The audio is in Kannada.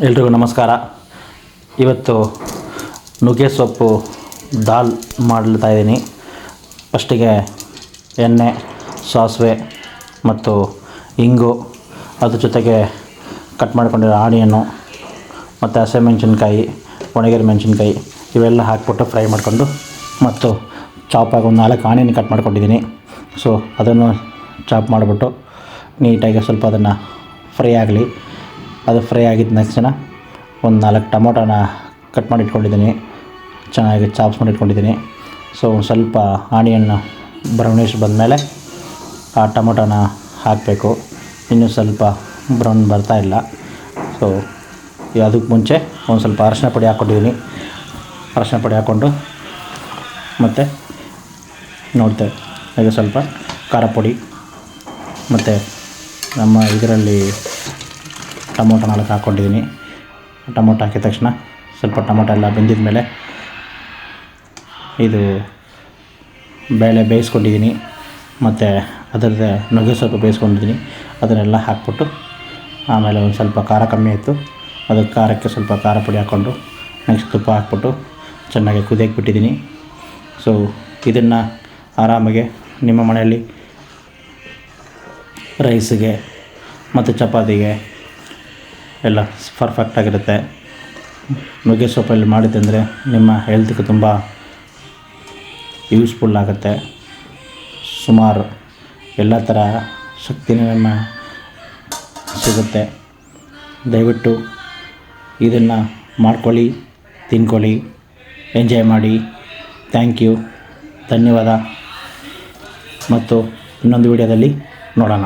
ಎಲ್ರಿಗೂ ನಮಸ್ಕಾರ. ಇವತ್ತು ನುಗ್ಗೆ ಸೊಪ್ಪು ದಾಲ್ ಮಾಡ್ತಾ ಇದ್ದೀನಿ. ಫಸ್ಟಿಗೆ ಎಣ್ಣೆ, ಸಾಸಿವೆ ಮತ್ತು ಇಂಗು, ಅದ್ರ ಜೊತೆಗೆ ಕಟ್ ಮಾಡ್ಕೊಂಡಿರೋ ಆನಿಯನ್ನು ಮತ್ತು ಹಸಿಮೆಣಸಿನ್ಕಾಯಿ, ಒಣಗಿರೋ ಮೆಣಸಿನ್ಕಾಯಿ ಇವೆಲ್ಲ ಹಾಕ್ಬಿಟ್ಟು ಫ್ರೈ ಮಾಡಿಕೊಂಡು, ಮತ್ತು ಚಾಪಾಗಿ ಒಂದು 4 ಆನಿಯನ್ ಕಟ್ ಮಾಡ್ಕೊಂಡಿದ್ದೀನಿ. ಸೊ ಅದನ್ನು ಚಾಪ್ ಮಾಡಿಬಿಟ್ಟು ನೀಟಾಗಿ ಸ್ವಲ್ಪ ಅದನ್ನು ಫ್ರೈ ಆಗಲಿ. ಅದು ಫ್ರೈ ಆಗಿದ್ದ ತಕ್ಷಣ ಒಂದು 4 ಟೊಮೊಟೊನ ಕಟ್ ಮಾಡಿ ಇಟ್ಕೊಂಡಿದ್ದೀನಿ, ಚೆನ್ನಾಗಿ ಚಾಪ್ಸ್ ಮಾಡಿ ಇಟ್ಕೊಂಡಿದ್ದೀನಿ. ಸೊ ಒಂದು ಸ್ವಲ್ಪ ಆನಿಯನ್ ಬ್ರೌನಿಷ್ ಬಂದಮೇಲೆ ಆ ಟೊಮೊಟೊನ ಹಾಕಬೇಕು. ಇನ್ನೂ ಸ್ವಲ್ಪ ಬ್ರೌನ್ ಬರ್ತಾ ಇಲ್ಲ. ಸೊ ಅದಕ್ಕೆ ಮುಂಚೆ ಒಂದು ಸ್ವಲ್ಪ ಅರಶಿನ ಪುಡಿ ಹಾಕ್ಕೊಂಡಿದ್ದೀನಿ. ಅರಶಿನ ಪುಡಿ ಹಾಕ್ಕೊಂಡು ಮತ್ತು ನೋಡ್ತೇವೆ ಹಾಗೆ ಸ್ವಲ್ಪ ಖಾರ ಪುಡಿ ಮತ್ತು ನಮ್ಮ ಇದರಲ್ಲಿ ಟೊಮೊಟೊ 4 ಹಾಕ್ಕೊಂಡಿದ್ದೀನಿ. ಟೊಮೊಟೊ ಹಾಕಿದ ತಕ್ಷಣ ಸ್ವಲ್ಪ ಟೊಮೊಟೊ ಎಲ್ಲ ಬೆಂದಿದ ಮೇಲೆ ಇದು ಬೇಳೆ ಬೇಯಿಸ್ಕೊಂಡಿದ್ದೀನಿ ಮತ್ತು ಅದರದ್ದೇ ನುಗ್ಗೆ ಸೊಪ್ಪು ಬೇಯಿಸ್ಕೊಂಡಿದ್ದೀನಿ. ಅದನ್ನೆಲ್ಲ ಹಾಕ್ಬಿಟ್ಟು ಆಮೇಲೆ ಒಂದು ಸ್ವಲ್ಪ ಖಾರ ಕಮ್ಮಿ ಆಯಿತು, ಅದಕ್ಕೆ ಖಾರಕ್ಕೆ ಸ್ವಲ್ಪ ಖಾರ ಪುಡಿ ಹಾಕ್ಕೊಂಡು ನೆಕ್ಸ್ಟ್ ತುಪ್ಪ ಹಾಕ್ಬಿಟ್ಟು ಚೆನ್ನಾಗಿ ಕುದಿಯಕ್ಕೆ ಬಿಟ್ಟಿದ್ದೀನಿ. ಸೊ ಇದನ್ನು ಆರಾಮಾಗಿ ನಿಮ್ಮ ಮನೆಯಲ್ಲಿ ರೈಸಿಗೆ ಮತ್ತು ಚಪಾತಿಗೆ ಎಲ್ಲ ಪರ್ಫೆಕ್ಟಾಗಿರುತ್ತೆ. ನುಗ್ಗೆ ಸೊಪ್ಪಲ್ಲಿ ಮಾಡಿದ್ದಂದರೆ ನಿಮ್ಮ ಹೆಲ್ತ್ಗೆ ತುಂಬ ಯೂಸ್ಫುಲ್ ಆಗುತ್ತೆ. ಸುಮಾರು ಎಲ್ಲ ಥರ ಶಕ್ತಿನೂ ನಮ್ಮ ಸಿಗುತ್ತೆ. ದಯವಿಟ್ಟು ಇದನ್ನು ಮಾಡ್ಕೊಳ್ಳಿ, ತಿನ್ಕೊಳ್ಳಿ, ಎಂಜಾಯ್ ಮಾಡಿ. ಥ್ಯಾಂಕ್ ಯು, ಧನ್ಯವಾದ. ಮತ್ತು ಇನ್ನೊಂದು ವಿಡಿಯೋದಲ್ಲಿ ನೋಡೋಣ.